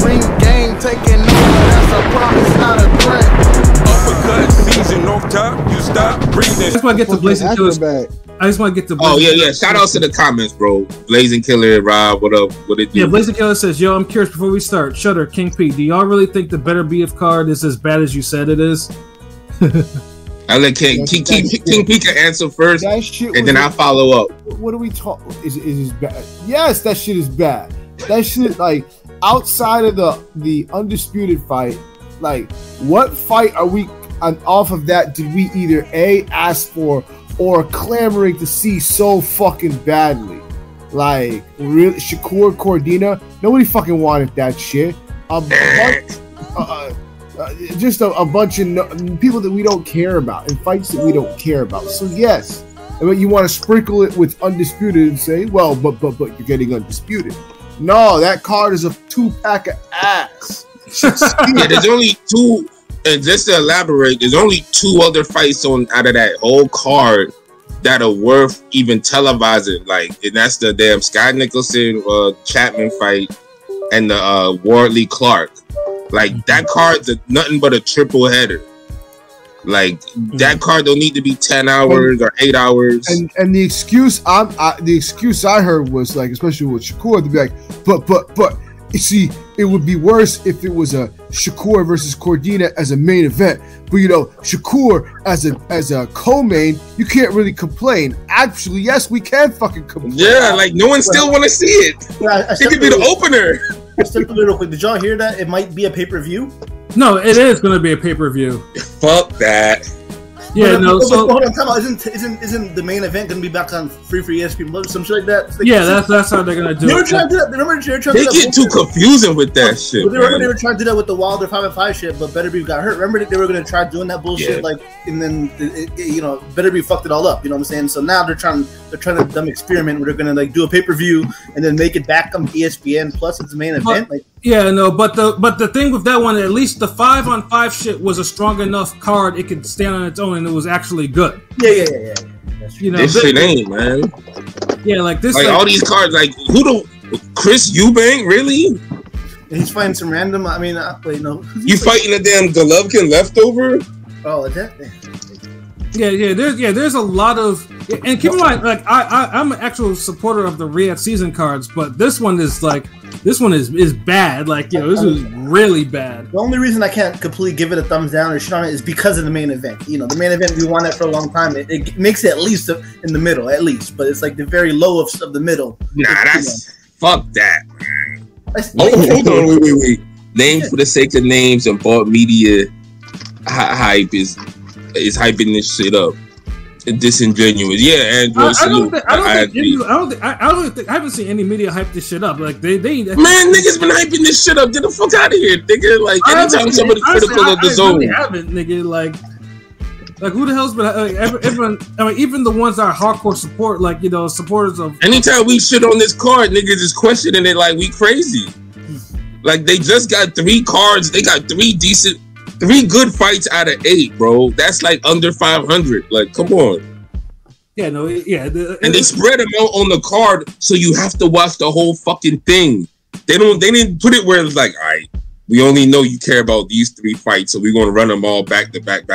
Ring game taking over, that's a promise, not a threat. Uppercut season off top, you stop breathing. I just want to get to Blazing Killers. I just want to get to. Oh yeah. Shout outs to the comments, bro. Blazing Killer, Rob, what up? What it do? Yeah, Blazing Killer says, "Yo, I'm curious before we start. Shutter, King P, do y'all really think the Better BF card is as bad as you said it is?" I let King P can answer first, and then I'll follow up. What are we talking? Is bad? Yes, that shit is bad. That shit, like, outside of the undisputed fight, like, what fight are we off of that? Did we either ask for or clamoring to see so fucking badly? Like, really, Shakur Cordina, nobody fucking wanted that shit. Just a bunch of people that we don't care about and fights that we don't care about. So yes, I mean, you want to sprinkle it with undisputed and say, well, but you're getting undisputed. No, that card is a 2-pack of ass. Yeah, there's only two, and just to elaborate, there's only 2 other fights out of that whole card that are worth even televising. Like, and that's the damn Scott Nicholson Chapman fight and the Wardley Clark. Like, that card's nothing but a triple header. Like, that card don't need to be 10 hours or 8 hours. And the excuse I heard was, like, especially with Shakur, to be like, but you see, it would be worse if it was a Shakur versus Cordina as a main event. But you know, Shakur as a co-main, you can't really complain. Actually, yes, we can fucking complain. Yeah, like, no one still want to see it. Yeah, it could be the opener. Step a little quick. Did y'all hear that? It might be a pay-per-view. No, it is going to be a pay-per-view. Fuck that. Yeah, no. So hold on, time out. Isn't the main event going to be back on free for ESPN Plus, some shit like that? Like, yeah, that's how they're going to do it. They were trying to do that. Remember, they were trying to do that. They get too confusing with that shit. They were trying to do that with the Wilder 5-5 shit, but Better Beef got hurt. Remember, they were going to try doing that bullshit, like, and then Better Beef fucked it all up. You know what I'm saying? So now they're trying to dumb experiment where they're going to like do a pay-per-view and then make it back on ESPN Plus as the main event. Like, yeah, no, but the thing with that one, at least the 5-on-5 shit was a strong enough card; it could stand on its own, and it was actually good. Yeah. You know, this shit ain't, man. Yeah, like this. Like all these cards, like Chris Eubank, really? He's fighting some random. I mean, you fighting a damn Golovkin leftover? Oh, is that? There's a lot of, and keep in mind, like I'm an actual supporter of the Riyadh season cards, but this one is bad. Like, this is really bad. The only reason I can't completely give it a thumbs down or shit on it is because of the main event. You know, the main event, we want that for a long time. It makes it at least in the middle, at least, but it's like the very low of the middle. Nah, fuck that, man. Hold on, wait. Names for the sake of names and bought media hype is hyping this shit up. Disingenuous. Yeah, Andrew. I haven't seen any media hype this shit up. Like they man, niggas been hyping this shit up. Get the fuck out of here, nigga. Like anytime somebody critical of the zone. Really haven't, nigga. Like who the hell's been? Everyone. I mean, even the ones that are hardcore support, like supporters of. Anytime we shit on this card, niggas is questioning it like we crazy. Like they just got 3 cards. They got 3 good fights out of 8, bro. That's like under 500. Like, come on. Yeah, no, yeah. And they spread them out on the card, so you have to watch the whole fucking thing. They didn't put it where it's like, all right, we only know you care about these 3 fights, so we're gonna run them all back to back.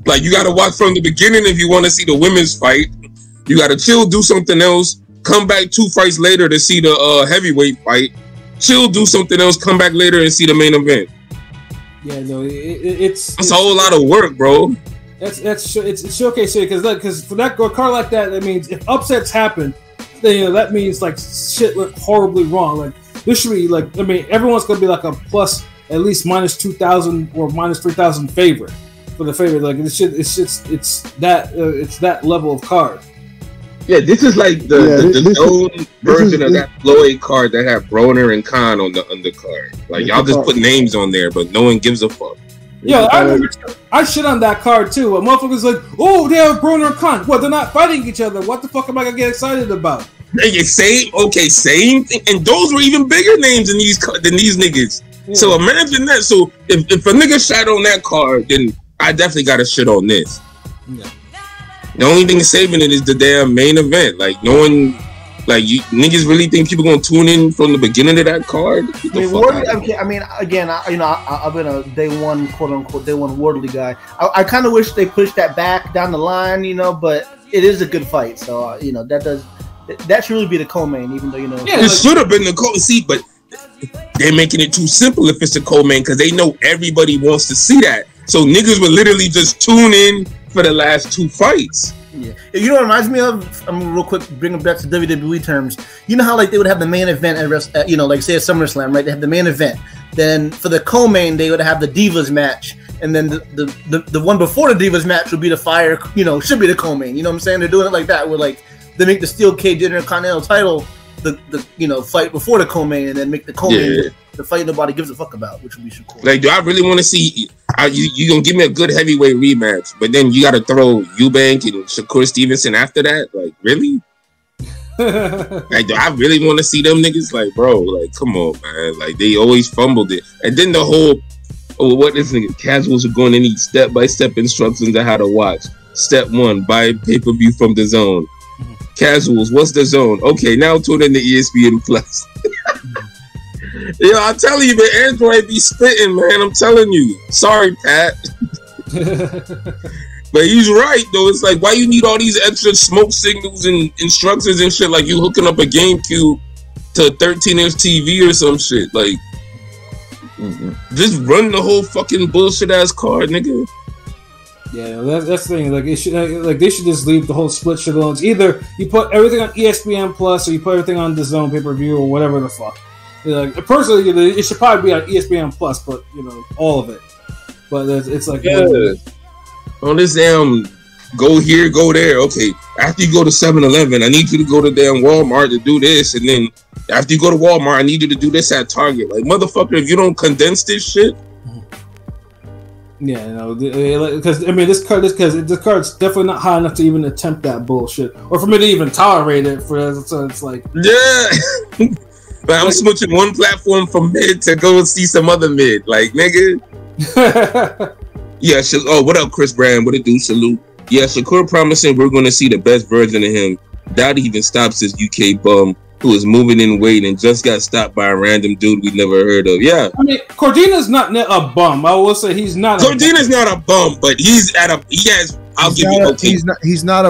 Like, you gotta watch from the beginning if you want to see the women's fight. You gotta chill, do something else. Come back 2 fights later to see the heavyweight fight. Chill, do something else. Come back later and see the main event. Yeah, no, it's a whole lot of work, bro. It's showcase shit because for that card like that, that means if upsets happen, then that means like shit went horribly wrong. Like this should be like, I mean, everyone's gonna be like a plus at least minus 2,000 or minus 3,000 favorite for the favorite. Like this shit, it's that level of card. Yeah, this is like the known version of that Floyd card that had Broner and Khan on the undercard. Like, y'all just put names on there, but no one gives a fuck. Yeah, I remember I shit on that card too. A motherfucker's like, oh, they have Broner and Khan. Well, they're not fighting each other. What the fuck am I gonna get excited about? Same thing. And those were even bigger names than these niggas. Yeah. So imagine that. So if a nigga shot on that card, then I definitely got to shit on this. Yeah. The only thing saving it is the damn main event. Like, no one Like, you niggas really think people gonna tune in from the beginning of that card? I mean, again, I've been a day one, quote unquote, day one Wardley guy. I kind of wish they pushed that back down the line, but it is a good fight. So that should really be the co-main, even though it should have been the co-main. But they're making it too simple if it's a co-main because they know everybody wants to see that. So niggas would literally just tune in for the last 2 fights. Yeah, you know what it reminds me of? I'm real quick bring it back to WWE terms. You know how like they would have the main event at like say at SummerSlam, right? They have the main event. Then for the co-main, they would have the Divas match, and then the one before the Divas match would be the Fire. Should be the co-main. You know what I'm saying? They're doing it like that, where like they make the Steel Cage Intercontinental title the fight before the co-main, and then make the co-main the fight nobody gives a fuck about, which would be cool. Like, do I really want to see? You gonna give me a good heavyweight rematch, but then you got to throw Eubank and Shakur Stevenson after that? Like, really? Like, do I really want to see them niggas? Like, bro, like, come on, man. Like, they always fumbled it, and then the whole what this nigga casuals are going to need step-by-step instructions on how to watch. Step 1: buy pay-per-view from the Zone. Casuals, what's the Zone? Okay, now tune in to ESPN Plus. Yo, I'm telling you, man, Android be spitting, man. I'm telling you. Sorry, Pat. But he's right, though. It's like, why you need all these extra smoke signals and instructions and shit? Like you hooking up a GameCube to a 13-inch TV or some shit. Like, just run the whole fucking bullshit ass card, nigga. Yeah, that's the thing. Like, they should just leave the whole split shit alone. It's either you put everything on ESPN Plus or you put everything on the Zone pay-per-view or whatever the fuck. Like, personally, it should probably be on ESPN Plus, but all of it. But it's like on this damn go here, go there. Okay, after you go to 7-Eleven, I need you to go to damn Walmart to do this, and then after you go to Walmart, I need you to do this at Target. Like, motherfucker, if you don't condense this shit. Yeah, because this card's definitely not high enough to even attempt that bullshit, or for me to even tolerate it. So it's like, yeah. But I'm switching one platform from mid to go see some other mid. Like, nigga. Yeah, what up, Chris Brand? What it do? Salute. Yeah, Shakur promising we're going to see the best version of him. That even stops his UK bum who is moving in weight and just got stopped by a random dude we never heard of. Yeah. I mean, Cordina's not a bum. I will say he's not. Cordina's not a bum, but he's not a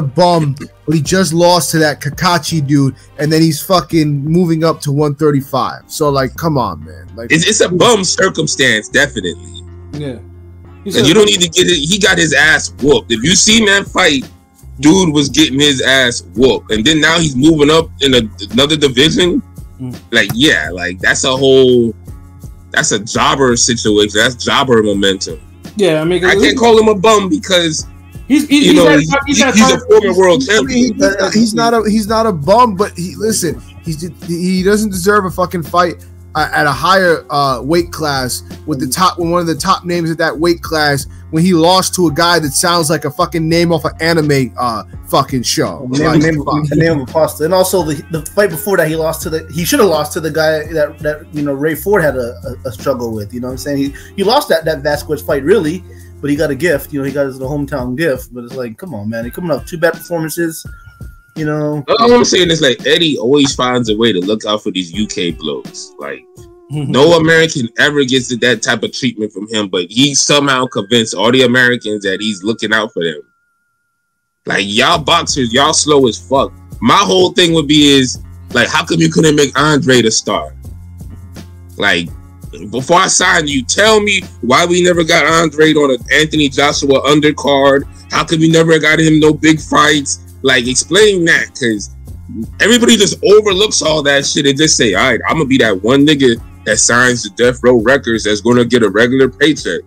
bum, but he just lost to that Kakashi dude, and then he's fucking moving up to 135. So, like, come on, man. Like, it's a bum circumstance, definitely. Yeah. And you don't need to get it. He got his ass whooped. If you seen that fight, dude was getting his ass whooped, and then now he's moving up in another division. Like, yeah, like that's a jobber situation. That's jobber momentum. Yeah, I mean, I can't call him a bum because he's a former world champion. He's not a bum, but he doesn't deserve a fucking fight at a higher weight class with one of the top names at that weight class when he lost to a guy that sounds like a fucking name off an anime fucking show. The name of pasta. And also the fight before that he should have lost to the guy that Ray Ford had a struggle with. You know what I'm saying? He lost that Vasquez fight really, but he got a gift. He got his hometown gift. But it's like, come on, man, he coming off 2 bad performances. All I'm saying is, like, Eddie always finds a way to look out for these UK blokes. Like, no American ever gets that type of treatment from him, but he somehow convinced all the Americans that he's looking out for them. Like, y'all boxers, y'all slow as fuck. My whole thing would be like, how come you couldn't make Andre the star? Like, before I signed you, tell me why we never got Andre on an Anthony Joshua undercard. How come we never got him no big fights? Like, explain that, because everybody just overlooks all that shit and just say, all right, I'm going to be that one nigga that signs the Death Row Records that's going to get a regular paycheck.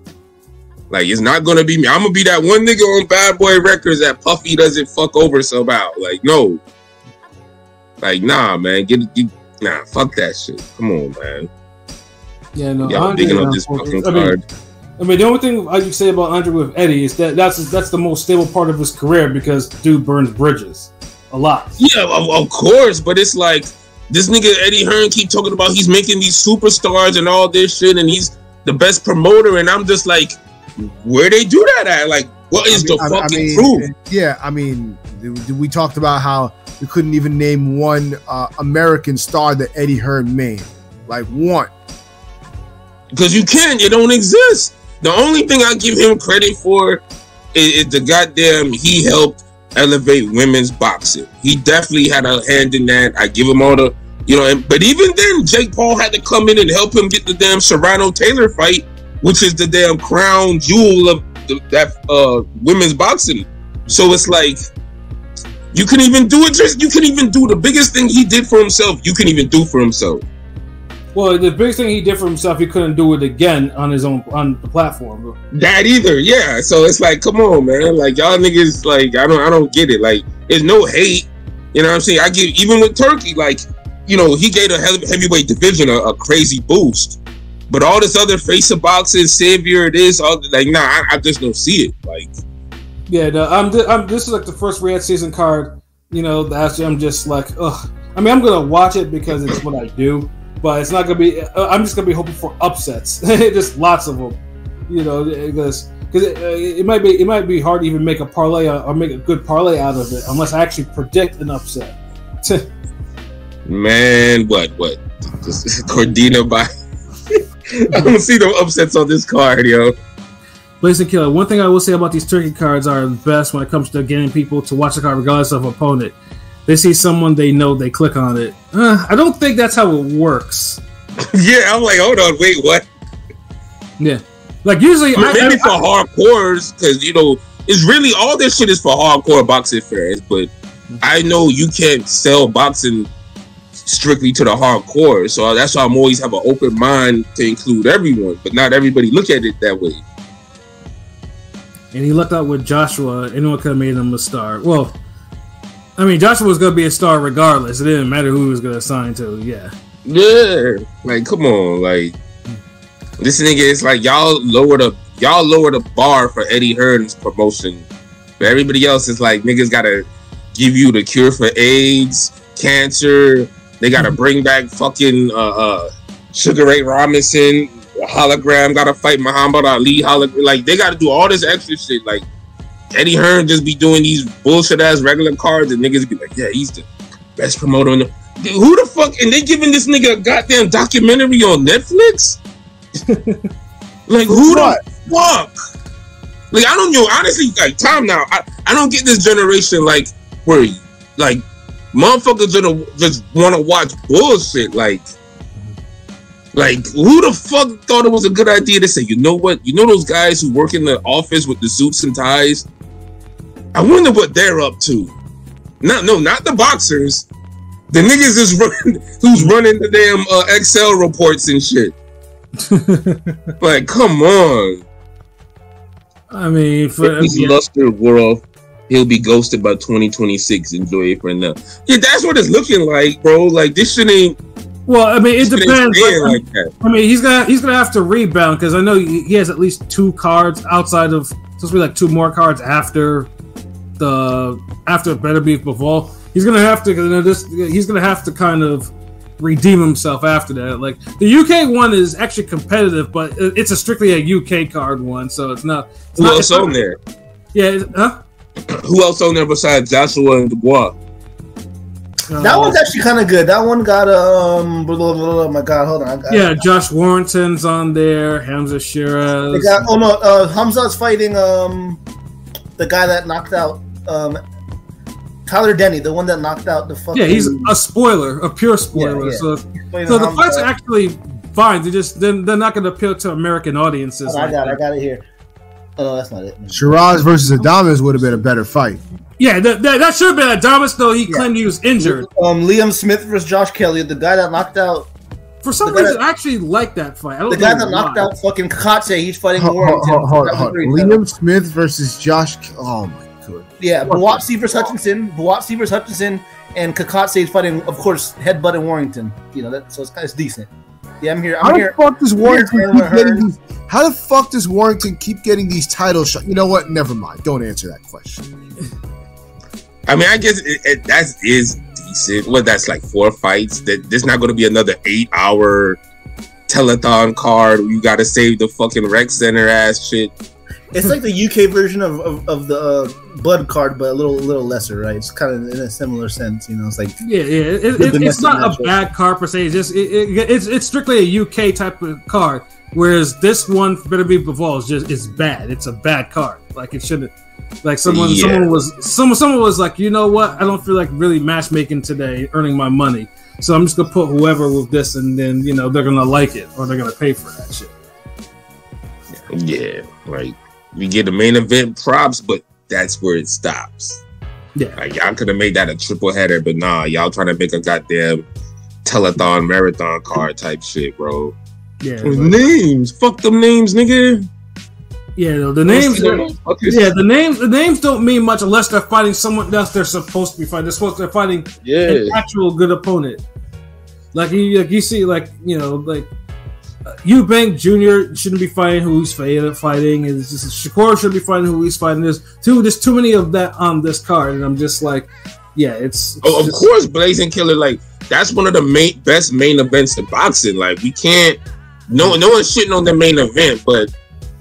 Like, it's not going to be me. I'm going to be that one nigga on Bad Boy Records that Puffy doesn't fuck over somehow. Like, no. Like, nah, man. Fuck that shit. Come on, man. Yeah, no. Y'all digging up this fucking card. I mean, the only thing I can say about Andre with Eddie is that's the most stable part of his career because dude burns bridges a lot. Yeah, of course, but it's like this nigga Eddie Hearn keep talking about he's making these superstars and all this shit, and he's the best promoter, and I'm just like, where they do that at? Like, what is the fucking proof? Yeah, I mean, we talked about how you couldn't even name one American star that Eddie Hearn made. Like one. Because you can't. It don't exist. The only thing I give him credit for is the goddamn he helped elevate women's boxing. He definitely had a hand in that. I give him all the, but even then, Jake Paul had to come in and help him get the damn Serrano Taylor fight, which is the damn crown jewel of that women's boxing. So it's like, you can even do it. You can even do the biggest thing he did for himself. You can even do for himself. Well, the biggest thing he did for himself, he couldn't do it again on his own on the platform. Bro. That either, yeah. So it's like, come on, man. Like y'all niggas, like I don't get it. Like there's no hate. You know what I'm saying? I give even with Turkey, like he gave the heavyweight division a crazy boost. But all this other face of boxing, savior, this, all like, nah, I just don't see it. Like, yeah, no, this is like the first Riyadh season card. I'm just like, ugh. I mean, I'm gonna watch it because it's what I do. But it's not gonna be. I'm just gonna be hoping for upsets, just lots of them, because it might be hard to even make a parlay or make a good parlay out of it unless I actually predict an upset. Man, what? Just Cordina by. I don't see no upsets on this card, yo. Blazing Killer. One thing I will say about these turkey cards are the best when it comes to getting people to watch the card regardless of opponent. They see someone they know, they click on it. I don't think that's how it works. Yeah, I'm like, hold on, wait, what? Yeah, like usually, maybe for hardcores, because it's really all this shit is for hardcore boxing fans. But I know you can't sell boxing strictly to the hardcore, so that's why I'm always have an open mind to include everyone. But not everybody look at it that way. And he lucked out with Joshua. Anyone could have made him a star. Well. I mean, Joshua was going to be a star regardless. It didn't matter who he was going to sign to, yeah. Yeah. Like, come on. Like, this nigga is like, y'all lower the bar for Eddie Hearn's promotion. But everybody else is like, niggas got to give you the cure for AIDS, cancer. They got to bring back fucking Sugar Ray Robinson, hologram. Got to fight Muhammad Ali, hologram. Like, they got to do all this extra shit. Like, Eddie Hearn just be doing these bullshit ass regular cards and niggas be like, yeah, he's the best promoter in the... Dude, who the fuck? And they giving this nigga a goddamn documentary on Netflix? Like, who the fuck? Like, I don't know. Honestly, like, time now. I don't get this generation, like, where, like, motherfuckers just want to watch bullshit. Like, who the fuck thought it was a good idea to say, you know what? You know those guys who work in the office with the suits and ties? I wonder what they're up to. Not the boxers. The niggas who's running the damn Excel reports and shit. Like, come on. I mean, for his luster world, he'll be ghosted by 2026. Enjoy it for now. Yeah, that's what it's looking like, bro. Like, this shit ain't. Well, I mean, it depends. I mean, he's gonna have to rebound because I know he has at least 2 cards outside of supposed to be like 2 more cards after Better Beef Bivol. He's gonna have to he's gonna have to kind of redeem himself after that. Like the UK one is actually competitive, but it's strictly a UK card one, so it's not. Who else on there? Yeah, huh? Who else on there besides Joshua and Dubois? That one's actually kind of good. That one got oh my god, hold on. Josh Warrington's on there. Hamza Shiraz. They got Hamza's fighting the guy that knocked out Tyler Denny, the one that knocked out the fucking. Yeah, he's a spoiler, a pure spoiler. Yeah. So the fights are actually fine. They're not going to appeal to American audiences. I got it here. Oh, that's not it. Shiraz versus Adames would have been a better fight. Yeah, that should have been Adames, though he claimed he was injured. Liam Smith versus Josh Kelly, the guy that knocked out. For some reason, I actually like that fight. The guy that knocked out fucking Kakatse, he's fighting Warrington. Liam Smith versus Josh. Oh my god. Yeah, Buatsi versus Hutchinson, and Kakatse is fighting, of course, Headbutt and Warrington. So it's decent. Yeah, I'm here. How the fuck does Warrington keep getting these title shots? You know what? Never mind. Don't answer that question. I mean, I guess that is decent. What, that's like 4 fights? There's not going to be another 8-hour telethon card where you got to save the fucking rec center ass shit. It's like the UK version of the Bud card, but a little lesser, right? It's kind of in a similar sense, you know. It's like it's not a bad card per se. It's just it's strictly a UK type of card, whereas this one Better Be Evolved is bad. It's a bad card. Like it shouldn't. Like someone was like, you know what? I don't feel like really matchmaking today, earning my money. So I'm just gonna put whoever with this, and then they're gonna like it or they're gonna pay for that shit. Yeah, like we get the main event props, but that's where it stops. Yeah, like y'all could have made that a triple header, but nah, y'all trying to make a goddamn telethon marathon card type shit, bro. Yeah, names, fuck them names, nigga. Yeah, the names. The names don't mean much unless they're fighting someone else they're supposed to be fighting. They're fighting an actual good opponent. Like you see, Eubank Jr. shouldn't be fighting who he's fighting. It's just Shakur should be fighting who he's fighting. There's too many of that on this card, and I'm just like, yeah, it's of course, Blazing Killer. Like that's one of the best main events in boxing. Like we can't. No one's shitting on the main event, but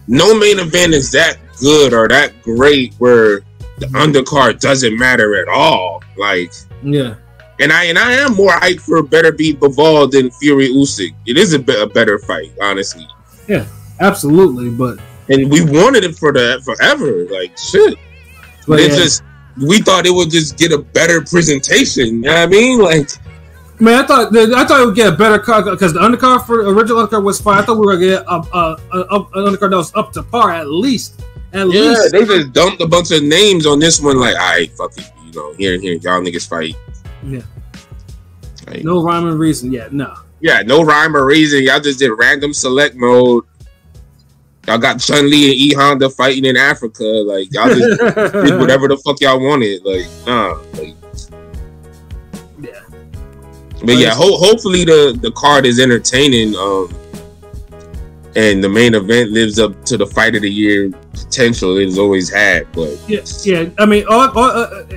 no main event is that good or that great where the undercard doesn't matter at all. Like, yeah. And I am more hyped for Better Be Bivol than Fury Usyk. It is a better fight, honestly. Yeah, absolutely. And we wanted it for that forever. Like shit. But we thought it would just get a better presentation. You know what I mean? Like, man, I thought it would get a better card because the undercard for the original undercard was fine. I thought we were gonna get an undercard that was up to par at least. Least. They just dumped a bunch of names on this one. Like, all right, fuck it, here, y'all niggas fight. Yeah. Like, no rhyme or reason. Yeah, no. Yeah, no rhyme or reason. Y'all just did random select mode. Y'all got Chun-Li and E Honda fighting in Africa. Like, y'all just did whatever the fuck y'all wanted. Like, nah. Like, yeah. But yeah, hopefully the card is entertaining, and the main event lives up to the fight of the year potential it's always had. But yeah. I mean,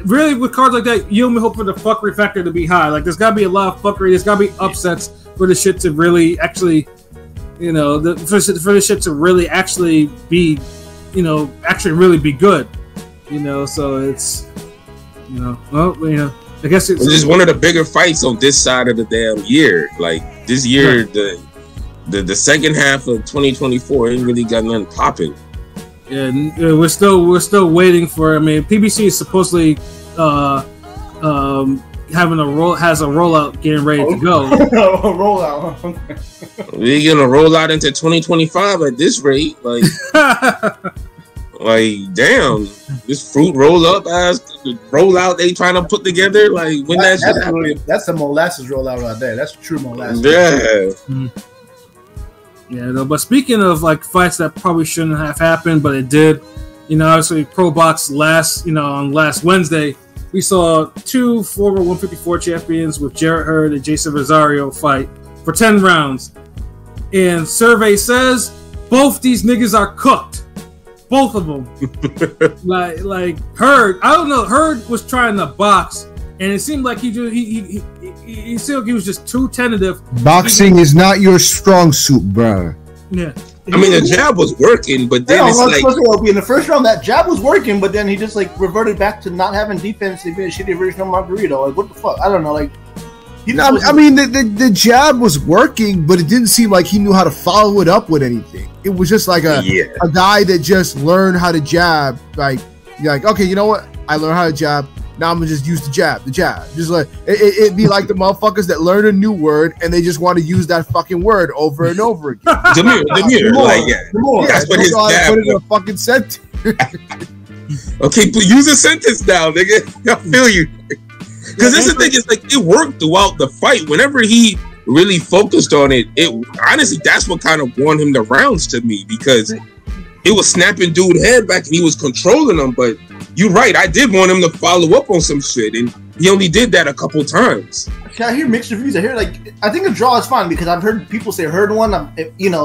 really with cards like that, you only hope for the fuckery factor to be high. Like, there's gotta be a lot of fuckery. There's gotta be upsets for the shit to really actually, for the shit to really actually be, actually really be good. So it's, I guess it's just one of the bigger fights on this side of the damn year. Like this year, the second half of 2024 ain't really got nothing popping. Yeah, we're still waiting for. I mean, PBC is supposedly having has a rollout getting ready to go. A rollout. We're gonna roll out into 2025 at this rate. Like, like damn, this fruit roll up as rollout they trying to put together. Like when that's the molasses rollout right there. That's true molasses. Yeah. Mm-hmm. Yeah, no, but speaking of like fights that probably shouldn't have happened, but it did. Obviously, Probox on last Wednesday, we saw two former 154 champions with Jarrett Hurd and Jeison Rosario fight for 10 rounds. And survey says both these niggas are cooked. Both of them. like Hurd, I don't know. Hurd was trying to box, and it seemed like he seemed like he was just too tentative. Boxing is not your strong suit, bro. Yeah. I mean, the jab was working, but then it's like in the first round, that jab was working, but then he just reverted back to not having defense. He being a shitty version of Margarito. Like, what the fuck? I don't know. Like, the jab was working, but it didn't seem like he knew how to follow it up with anything. It was just like a guy that just learned how to jab. Like, you're like, okay, you know what? I learned how to jab. Now I'm gonna just use the jab. Just like it'd be like the motherfuckers that learn a new word and they just want to use that fucking word over and over again. Demir, like that's what his jab. Put it in a fucking sentence. Okay, use a sentence now, nigga. I feel you. Because this is the thing, is like it worked throughout the fight. Whenever he really focused on it, honestly that's what kind of won him the rounds to me, because it was snapping dude head back and he was controlling him. But you're right, I did want him to follow up on some shit, and he only did that a couple times. I hear mixed reviews. I think a draw is fine, because I've heard people say Hurd won.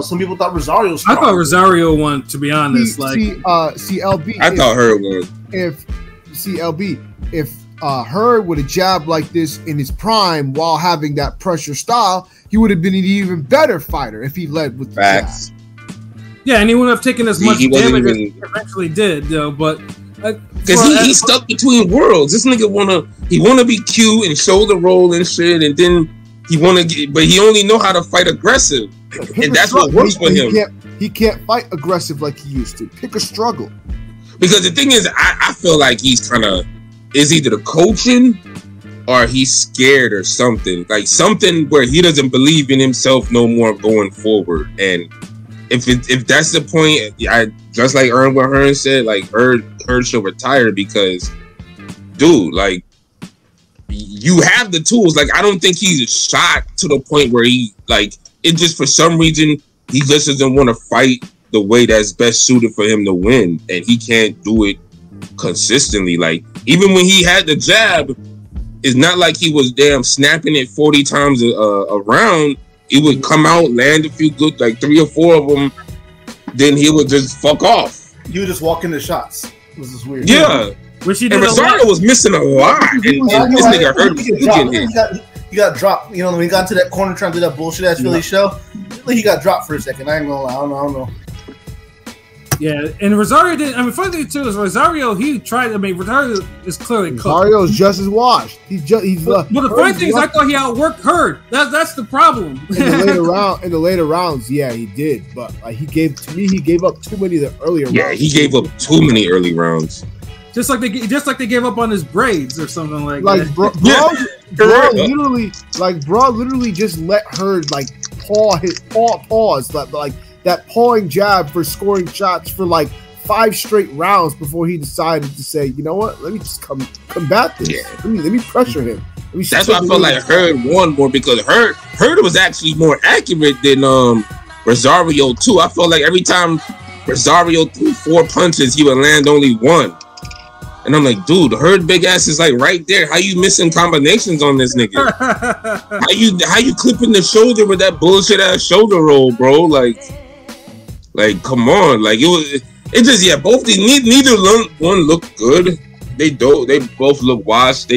Some people thought Rosario was strong. I thought Rosario won, to be honest. CLB. I thought Hurd won. If Hurd would have jabbed like this in his prime while having that pressure style, he would have been an even better fighter if he led with the jab. Yeah, and he wouldn't have taken as much He wasn't damage as even- he eventually did, though. But Because he stuck between worlds. This nigga wanna be cute and shoulder roll and shit, and then but he only know how to fight aggressive, and that's what works for him. He can't fight aggressive like he used to. Pick a struggle. Because the thing is, I feel like he's kind of is either the coaching or he's scared or something, like something where he doesn't believe in himself no more going forward. And if that's the point, I just like what Hearn said, like Hurd should retire because, dude, like you have the tools. Like I don't think he's shot to the point where he like it just for some reason he just doesn't want to fight the way that's best suited for him to win, and he can't do it consistently. Like even when he had the jab, it's not like he was snapping it 40 times a round. It would come out, land a few good, like 3 or 4 of them, then he would just fuck off. He would just walk into shots. It was just weird. Yeah. Which he And did Rosario was missing a lot. And this nigga Hurd He got dropped. You know, when he got to that corner trying to do that bullshit ass Philly show, he got dropped for a second. I ain't gonna lie. I don't know. Yeah, and Rosario did. I mean, funny thing too is Rosario. He tried. I mean, Rosario is clearly cooked. Mario's just as washed. He's But the funny thing is, I thought he outworked Hurd. That's the problem. in the later rounds, yeah, he did. But he gave up too many of the earlier rounds. Yeah, he gave up too many early rounds. Just like they gave up on his braids or something like that. Bro literally just let Hurd like pause like that pawing jab for scoring shots for like 5 straight rounds before he decided to say, you know what, let me just combat this. Yeah. Let me pressure him. That's why I felt like Hurd won more because Hurd was actually more accurate than Rosario too. I felt like every time Rosario threw 4 punches, he would land only 1. And I'm like, dude, Hurd big ass is like right there. How you missing combinations on this nigga? how you clipping the shoulder with that bullshit ass shoulder roll, bro? Like come on. Like it just both neither one looked good. They both look washed.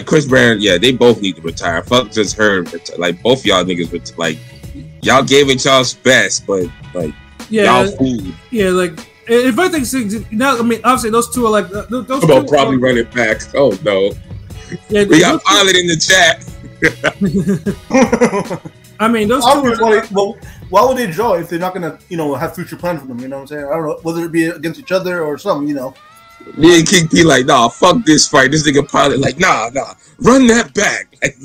Chris Brown, they both need to retire. Fuck just Hurd. Like both y'all niggas like y'all gave it y'all's best, but like y'all food. Yeah, like if I think now, I mean, obviously those two are like those. About probably run it back. Oh no, we got Pilot in the chat. I mean, those two. Why would they draw if they're not gonna, have future plans for them? You know what I'm saying? I don't know whether it be against each other or something. Me and King P like, nah, fuck this fight. This nigga Pilot like, nah, run that back. Like,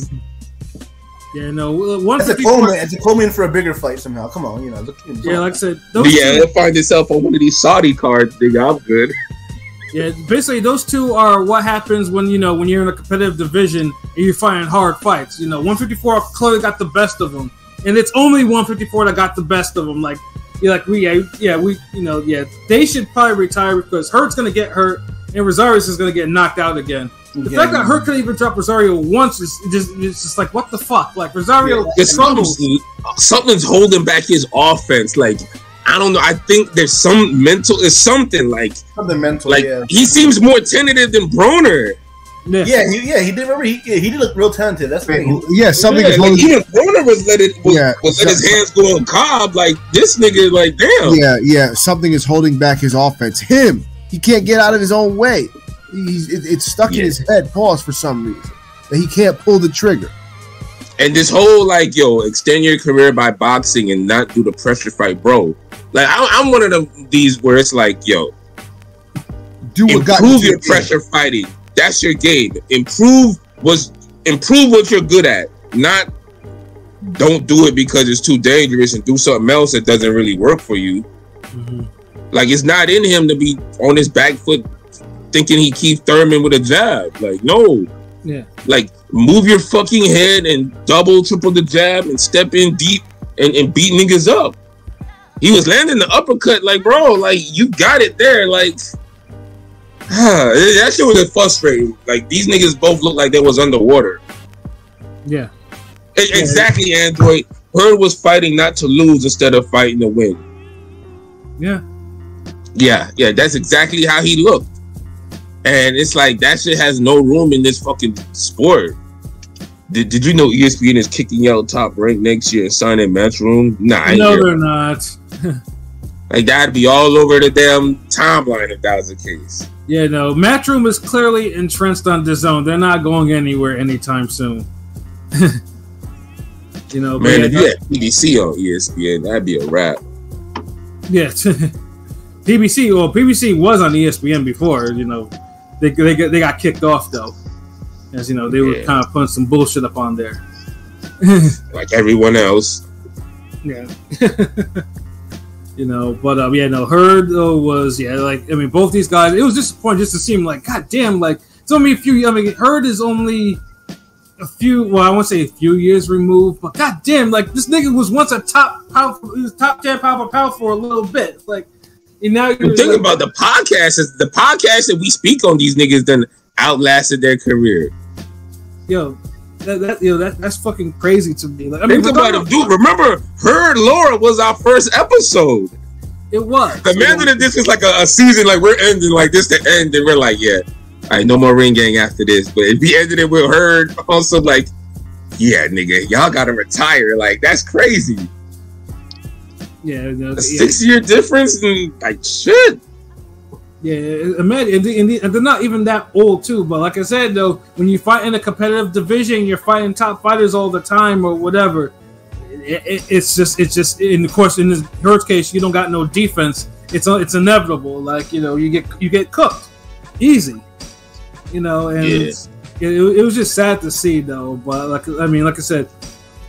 yeah, no. It's a culmination for a bigger fight somehow. Come on, Yeah, like I said, it'll find itself on one of these Saudi cards, nigga. I'm good. Yeah, basically those two are what happens when when you're in a competitive division and you're fighting hard fights. 154 clearly got the best of them, and it's only 154 that got the best of them. Like, they should probably retire because Hurd's gonna get hurt and Rosario's is gonna get knocked out again. The fact that Hurd couldn't even drop Rosario once is just like, what the fuck? Like, Rosario something's holding back his offense. Like, I don't know. I think there's something mental. Like, he seems more tentative than Broner. He did. Remember, he did look real talented. That's right. Something is holding. Even Broner was let his hands go on Cobb. Like, this nigga, like, damn. Something is holding back his offense. He can't get out of his own way. It's stuck in his head. Pause for some reason that he can't pull the trigger. And this whole extend your career by boxing and not do the pressure fight, bro. Like I'm one of these where it's like, improve your pressure fighting. That's your game. Improve what you're good at. Not don't do it because it's too dangerous and do something else that doesn't really work for you. Mm-hmm. Like it's not in him to be on his back foot thinking he Keith Thurman with a jab. Like, no. Yeah. Like, move your fucking head and triple the jab and step in deep and beat niggas up. He was landing the uppercut, like, bro, like, you got it there. Like, that shit was frustrating. Like, these niggas both look like they was underwater. Yeah. Exactly, Android. Hurd was fighting not to lose instead of fighting to win. Yeah. Yeah, that's exactly how he looked. And it's like, that shit has no room in this fucking sport. Did you know ESPN is kicking out Top Rank next year and signing Matchroom? Nah, no, they're not. Like that'd be all over the damn timeline if that was the case. Yeah, no, Matchroom is clearly entrenched on DAZN. They're not going anywhere anytime soon. You know, man, if you had PBC on ESPN, that'd be a wrap. Yeah, PBC. Well, PBC was on ESPN before. You know, they got kicked off though, as you know they were kind of putting some bullshit up on there, like everyone else. Yeah. You know, but yeah, no, Hurd was like I mean, both these guys. It was disappointing just to see him like, god damn, like it's only a few. I mean, Hurd is only a few. Well, I won't say a few years removed, but god damn, like this nigga was once a top 10 power for a little bit. Like, and now you're thinking about the podcast. Is the podcast that we speak on these niggas then outlasted their career? Yo. That's fucking crazy to me. Like, I mean, think about it, dude. Remember, Hurd Laura was our first episode. It was. The man that this is like a season, like we're ending like this to end, and we're like, yeah, all right, no more Ring Gang after this. But if we ended it with Hurd, also like, yeah, nigga, y'all gotta retire. Like that's crazy. Yeah, a 6-year difference, and like shit. Yeah, imagine, and they're not even that old too. But like I said, though, when you fight in a competitive division, you're fighting top fighters all the time or whatever. It's just. In of course, in this Hurd's case, you don't got no defense. It's inevitable. Like you know, you get cooked easy. You know, and it was just sad to see though. But like I said.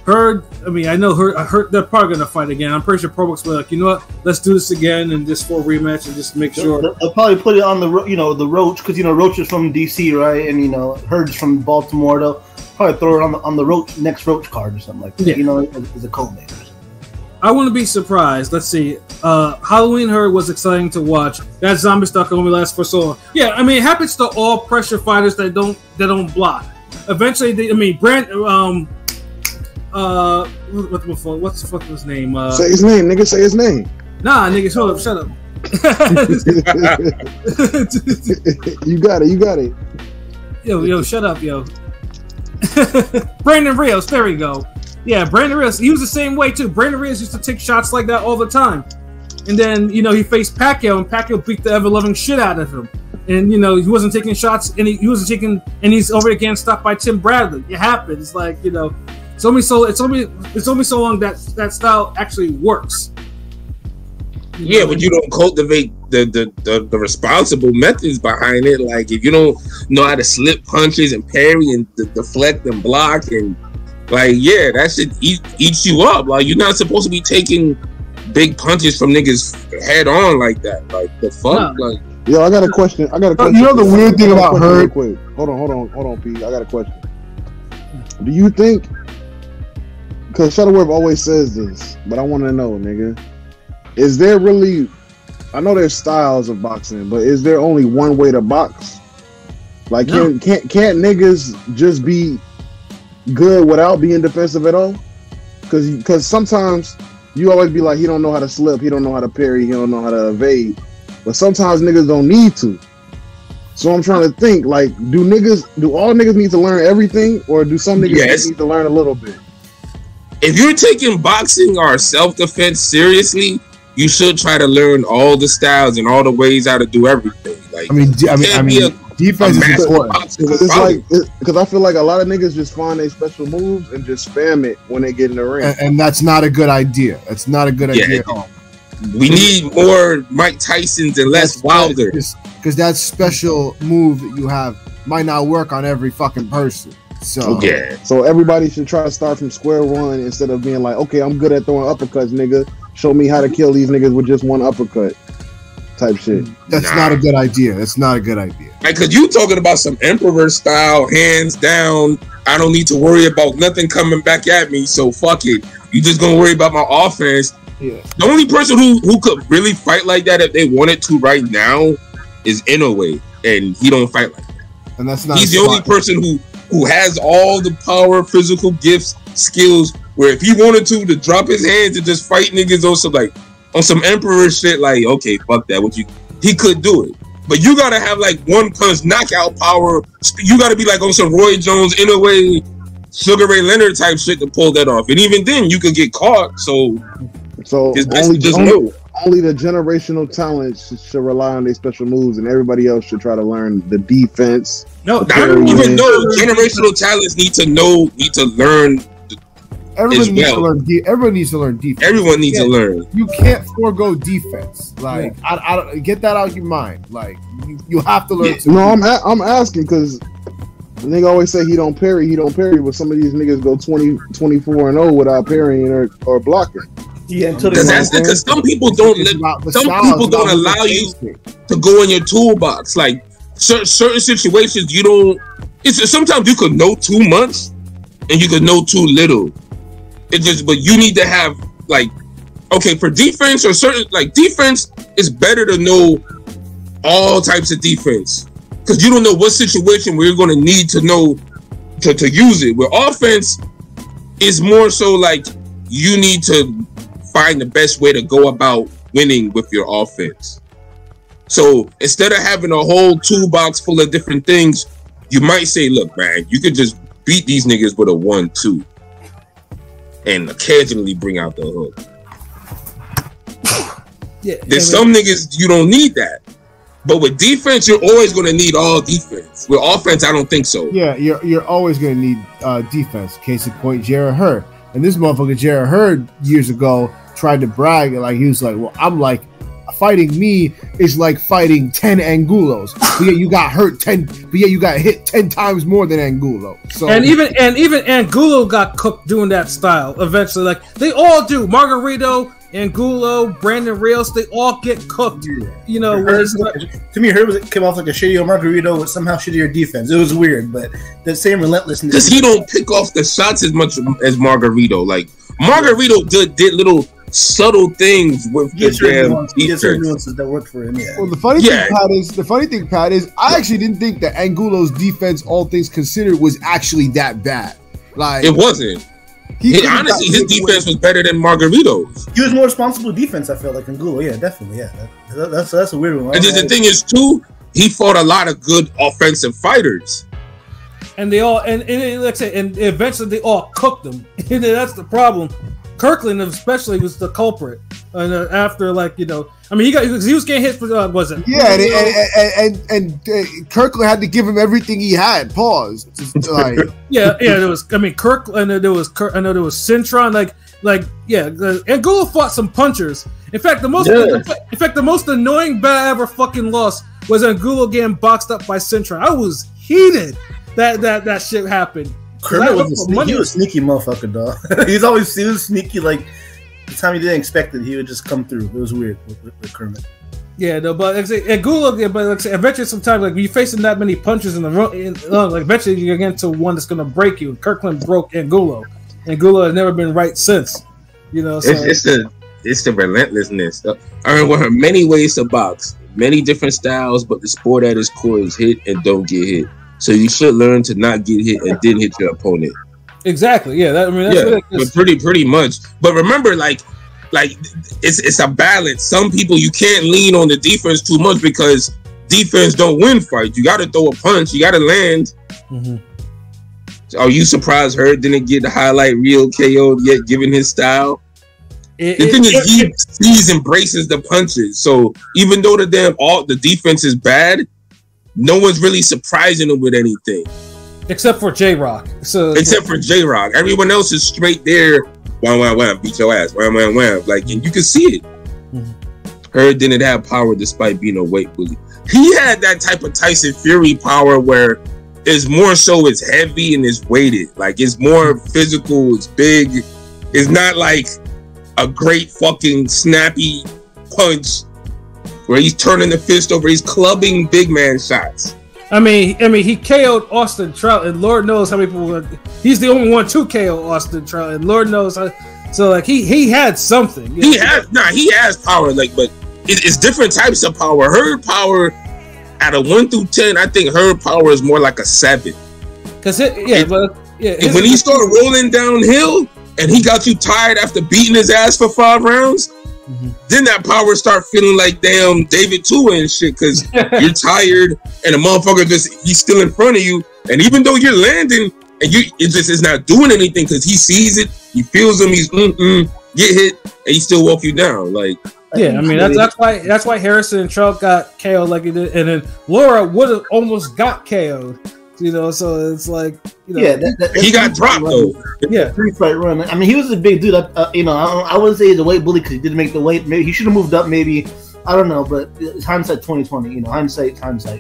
Hurd, I mean, I know Hurd. They're probably gonna fight again. I'm pretty sure Probox will be like, you know what? Let's do this again and just for a rematch and just make sure. They'll probably put it on the Roach because Roach is from DC, right? And Hurd's from Baltimore. They'll probably throw it on the Roach next Roach card or something like that. Yeah. As a co-main. I wouldn't be surprised. Let's see. Halloween Hurd was exciting to watch. That zombie stuff only lasts for so long. Yeah, I mean, it happens to all pressure fighters that don't block. Eventually, what's the fuck his name? Say his name, nigga. Say his name. Nah, nigga, shut up. You got it. Yo, shut up, yo. Brandon Rios, there we go. Yeah, Brandon Rios, he was the same way too. Brandon Rios used to take shots like that all the time. And then, he faced Pacquiao, and Pacquiao beat the ever-loving shit out of him. And, he wasn't taking shots, and he's over again stopped by Tim Bradley. It happens. It's like, it's only so long that style actually works. But you don't cultivate the responsible methods behind it. Like if you don't know how to slip punches and parry and deflect and block and that shit eats you up. Like you're not supposed to be taking big punches from niggas head on like that. Like the fuck. No. Like yo, I got a question. The weird thing about Hurd. Hold on, P. I got a question. Do you think? Because Shuttleworth always says this, but I want to know, nigga. Is there really... I know there's styles of boxing, but is there only one way to box? Like, can't niggas just be good without being defensive at all? Because sometimes you always be like, he don't know how to slip, he don't know how to parry, he don't know how to evade. But sometimes niggas don't need to. So I'm trying to think, like, do all niggas need to learn everything, or do some niggas need to learn a little bit? If you're taking boxing or self-defense seriously, you should try to learn all the styles and all the ways how to do everything. Like, defense is important. Because I feel like a lot of niggas just find their special moves and just spam it when they get in the ring. And that's not a good idea. That's not a good idea at all. We need more Mike Tysons and less Wilder. Because that special move that you have might not work on every fucking person. So everybody should try to start from square one instead of being like, okay, I'm good at throwing uppercuts, nigga. Show me how to kill these niggas with just one uppercut. Type shit. That's not a good idea. That's not a good idea. Like, cause you talking about some Emperor style, hands down. I don't need to worry about nothing coming back at me. So fuck it. You just gonna worry about my offense. Yeah. The only person who could really fight like that if they wanted to right now is Inoue, and he don't fight like that. And that's not. He's the only person who has all the power, physical gifts, skills. Where if he wanted to drop his hands and just fight niggas on some Emperor shit, like okay, fuck that. He could do it, but you gotta have like one punch knockout power. You gotta be like on some Roy Jones, Inoue, Sugar Ray Leonard type shit to pull that off. And even then, you could get caught. So only the generational talent should rely on their special moves, and everybody else should try to learn the defense. No, I don't even know generational talents need to learn. Everyone needs to learn. Everyone needs to learn defense. Everyone needs to learn. You can't forego defense. Like I don't get that out of your mind. Like you have to learn. No, I'm asking because the nigga always say he don't parry, but some of these niggas go 24-0 without parrying or blocking. Yeah, because some people don't allow you to go in your toolbox. Like certain situations, you don't. Sometimes you could know too much and you could know too little. But you need to have for defense or certain defense, it's better to know all types of defense because you don't know what situation where you're going to need to know to use it. Where offense is more so you need to find the best way to go about winning with your offense. So instead of having a whole toolbox full of different things, you might say, look, man, you could just beat these niggas with a 1-2 and occasionally bring out the hook. There's some niggas you don't need that. But with defense, you're always going to need all defense. With offense, I don't think so. Yeah, you're always going to need defense. Case in point, Jarrett Hurd. And this motherfucker, Jarrett Hurd, years ago, tried to brag. He was like, well, I'm like, fighting me is like fighting 10 Angulos. But yeah, you got hurt 10. But yeah, you got hit 10 times more than Angulo. So and even Angulo got cooked doing that style eventually. They all do. Margarito, Angulo, Brandon Rios, they all get cooked. You know, to me, Hurd came off like a shittier Margarito with somehow shittier defense. It was weird, but the same relentlessness. Because he don't pick off the shots as much as Margarito. Margarito did little subtle things with the damn nuances that work for him. Yeah. Well, the funny thing, Pat, is I actually didn't think that Angulo's defense, all things considered, was actually that bad. It wasn't. Honestly, his defense was better than Margarito's. He was more responsible defense, I felt like Angulo. Yeah, definitely. Yeah, that's a weird one. And the thing is, too, he fought a lot of good offensive fighters. And they all, and like I said, and eventually they all cooked him. And that's the problem. Kirkland especially was the culprit, and after he was getting hit for was it? Yeah, and Kirkland had to give him everything he had. Pause. There was. I mean, Kirkland. I know there was Cintron. Angulo fought some punchers. In fact, the most annoying bet I ever fucking lost was Angulo getting boxed up by Cintron. I was heated that shit happened. Kermit was a sneaky motherfucker, dog. he was sneaky. The time you didn't expect it, he would just come through. It was weird with Kermit. Yeah, no, but Angulo, eventually, sometimes when you're facing that many punches in the room, eventually you're getting to one that's gonna break you. Kirkland broke Angulo. Angulo has never been right since. You know, so. It's the relentlessness. I mean, there are many ways to box, many different styles, but the sport at its core is hit and don't get hit. So you should learn to not get hit and then hit your opponent. Exactly. Yeah. That's but pretty much. But remember, it's a balance. Some people you can't lean on the defense too much because defense don't win fights. You got to throw a punch. You got to land. Mm-hmm. So are you surprised Hurd didn't get the highlight reel KO yet, given his style? The thing is, he embraces the punches. So even though the defense is bad, no one's really surprising him with anything. Except for J-Rock. Except for J-Rock. Everyone else is straight there. Wham, wham, wham. Beat your ass. Wham, wham, wham. And you can see it. Mm-hmm. Hurd didn't have power despite being a weight bully. He had that type of Tyson Fury power where it's more so it's heavy and it's weighted. It's more physical. It's big. It's not like a great fucking snappy punch where he's turning the fist over, he's clubbing big man shots. I mean, he KO'd Austin Trout, and Lord knows how many people. He's the only one to KO Austin Trout, and Lord knows how. So he had something. He has power, but it's different types of power. Hurd power at a 1 through 10, I think Hurd power is more like a 7. When he started rolling downhill and he got you tired after beating his ass for 5 rounds. Mm-hmm. Then that power start feeling like damn David Tua and shit because you're tired and the motherfucker he's still in front of you, and even though you're landing and it's not doing anything because he sees it, he feels him, he's get hit, and he still walk you down. Yeah, I mean that's why Harrison and Trump got KO'd like he did, and then Laura would have almost got KO'd. You know, so it's like, you know, yeah, he got dropped though. Yeah, 3-fight run. I mean, he was a big dude. You know, I wouldn't say he's a weight bully because he didn't make the weight. Maybe he should have moved up. Maybe I don't know, but it's hindsight 2020. You know, hindsight.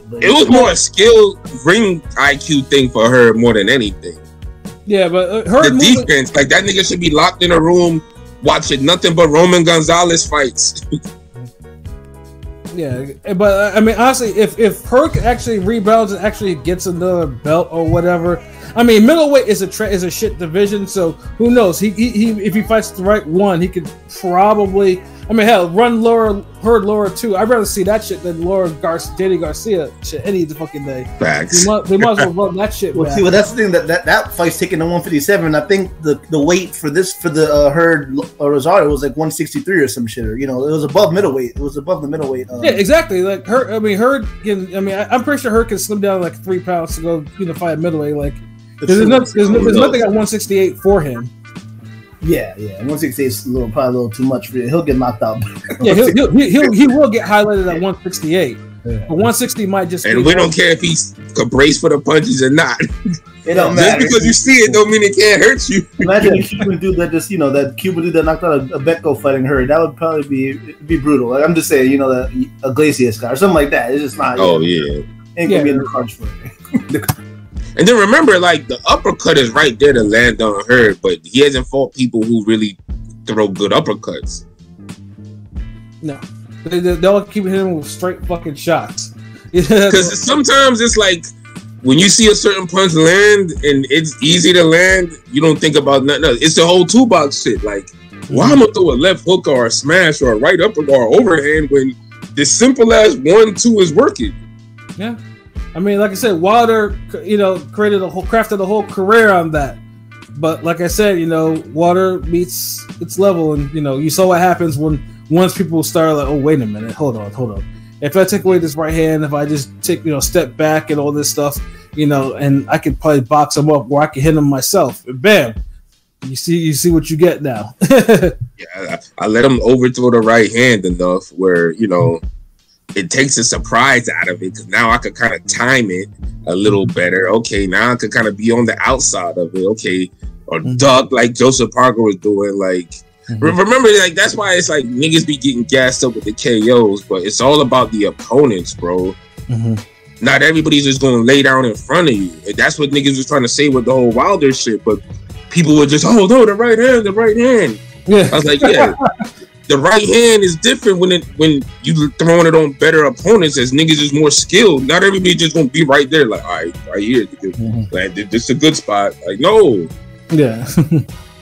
But it was more a skill ring IQ thing for her more than anything. Yeah, but her the defense, like that nigga should be locked in a room watching nothing but Roman Gonzalez fights. Yeah, but I mean, honestly, if Herc actually rebounds and actually gets another belt or whatever, I mean, middleweight is a shit division. So who knows? He if he fights the right one, he could probably. I mean, hell, run Laura too. I'd rather see that shit than Danny Garcia shit any fucking day. Facts. They might as well run that shit. Well, see, well, that's the thing that fight's taking to 157. I think the weight for the Hurd Rosario was like 163 or some shit. Or, you know, it was above middleweight. It was above the middleweight. Yeah, exactly. Like Hurd. I mean, Hurd can. I mean, I'm pretty sure Hurd can slim down like 3 pounds to go, you know, fight at middleweight. Like, there's nothing at 168 for him. Yeah, 168 is probably a little too much for you. He'll get knocked out. Yeah, he will get highlighted at 168. Yeah. But 160 might just. And we don't care if he's a brace for the punches or not. It don't matter. Just because you see it, don't mean it can't hurt you. Imagine a Cuban dude that just, you know, that Cuban dude that knocked out a Becco fighting her. That would probably be brutal. Like, I'm just saying, you know, that Iglesias guy or something like that. It's just not. Oh yeah. Ain't gonna be in the crunch for it. And then remember, like, the uppercut is right there to land on her, but he hasn't fought people who really throw good uppercuts. No. They'll keep hitting him with straight fucking shots. Because sometimes it's like, when you see a certain punch land and it's easy to land, you don't think about nothing else. It's the whole toolbox shit. Like, why I'm going to throw a left hook or a smash or a right uppercut or overhand when this simple as 1-2 is working? Yeah. I mean, like I said, Wilder, you know, crafted a whole career on that. But like I said, you know, Wilder meets its level, and you know, you saw what happens once people start like, oh, wait a minute, hold on. If I take away this right hand, if I just take, you know, step back and all this stuff, you know, and I could probably box him up, or I can hit him myself. And bam, you see what you get now. Yeah, I let him overthrow the right hand enough where, you know, it takes a surprise out of it, because now I could kind of time it a little better. Okay, now I could kind of be on the outside of it. Okay, or duck like Joseph Parker was doing. Like, remember, like, that's why it's like niggas be getting gassed up with the KOs, but it's all about the opponents, bro. Not everybody's just going to lay down in front of you. And that's what niggas was trying to say with the whole Wilder shit, but people were just, oh no, the right hand. Yeah, I was like, yeah. The right hand is different when you throwing it on better opponents, as niggas is more skilled. Not everybody just gonna be right there, like, all right here, like, this is a good spot. Like, no. Yeah.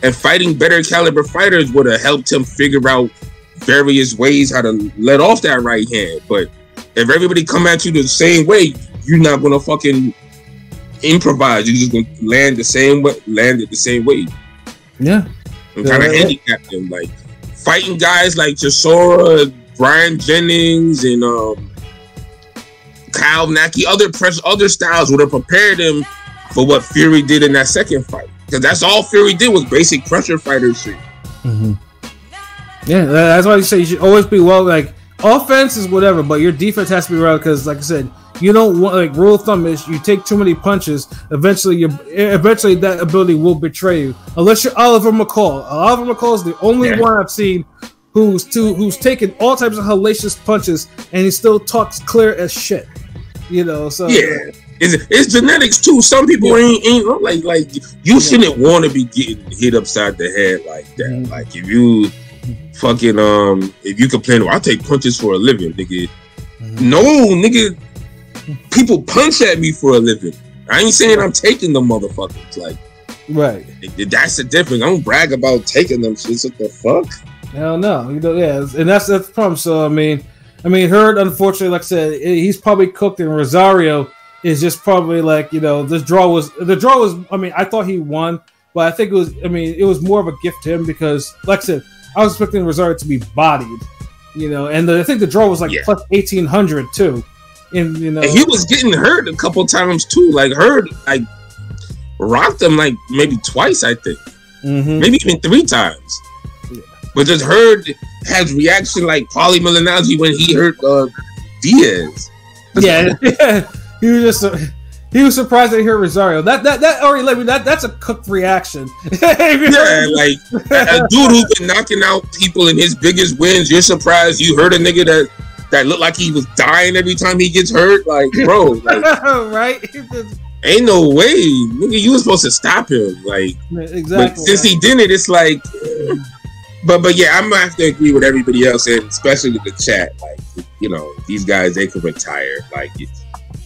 And fighting better caliber fighters would have helped him figure out various ways how to let off that right hand. But if everybody come at you the same way, you're not gonna fucking improvise. You're just gonna land it the same way. Yeah. And kind of handicap them, like fighting guys like Chisora, Brian Jennings, and Kyle Naki, other styles would have prepared him for what Fury did in that second fight. Because that's all Fury did was basic pressure fighter shit. Yeah, that's why you say you should always be like, offense is whatever, but your defense has to be right. Because, like I said, you don't want, like, rule of thumb is you take too many punches, eventually that ability will betray you. Unless you're Oliver McCall. Oliver McCall is the only one I've seen who's taken all types of hellacious punches and he still talks clear as shit. You know, so yeah. It's genetics too. Some people ain't like you shouldn't want to be getting hit upside the head like that. Like, if you fucking if you complain, I take punches for a living, nigga. No, nigga. People punch at me for a living. I ain't saying I'm taking them motherfuckers. Like, right. That's the difference. I don't brag about taking them shits. What the fuck? Hell no. You know, yeah, and that's the problem. So I mean, Hurd, unfortunately, like I said, he's probably cooked, and Rosario is just probably like, you know, the draw was. I mean, I thought he won, but I think it was. I mean, it was more of a gift to him because, like I said, I was expecting Rosario to be bodied, you know, and I think the draw was like plus 1,800 too. And, you know, and he was getting hurt a couple times too. Like, Hurd, like, rocked him like maybe twice, I think, maybe even 3 times. But just Hurd has reaction like Paulie Malignaggi when he hurt Diaz. Yeah, he was just he was surprised that he heard Rosario. That already let me that's a cooked reaction. Yeah, like a dude who's been knocking out people in his biggest wins. You're surprised you heard a nigga that looked like he was dying every time he gets hurt. Like, bro, like, right? Ain't no way, nigga. You were supposed to stop him, like, exactly. But since he didn't, it's like, but yeah, I'm gonna have to agree with everybody else, and especially with the chat. Like, you know, these guys, they could retire. Like,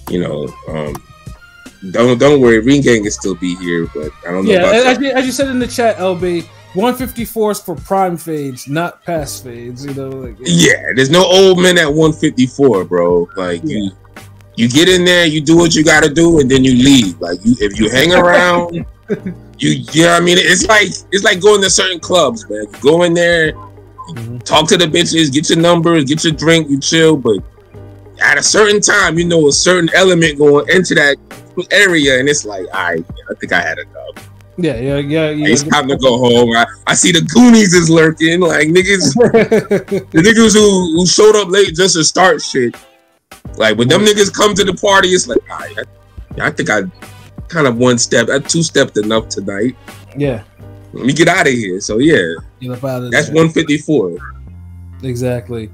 you know, don't worry, Ring Gang can still be here, but I don't know. Yeah, as you said in the chat, LB. 154 is for prime fades, not past fades. You know, like, yeah, there's no old men at 154, bro. Like, yeah. You get in there, you do what you got to do, and then you leave. Like, if you hang around, you know what I mean? It's like going to certain clubs, man. You go in there, talk to the bitches, get your numbers, get your drink, you chill. But at a certain time, you know, a certain element going into that area, and it's like, all right, I think I had enough. Yeah. It's time to go home. I see the Goonies is lurking, like niggas, the niggas who showed up late just to start shit. Like when them niggas come to the party, it's like, all right, I think I kind of two-stepped enough tonight. Yeah. Let me get out of here. So yeah, that's 154. Exactly.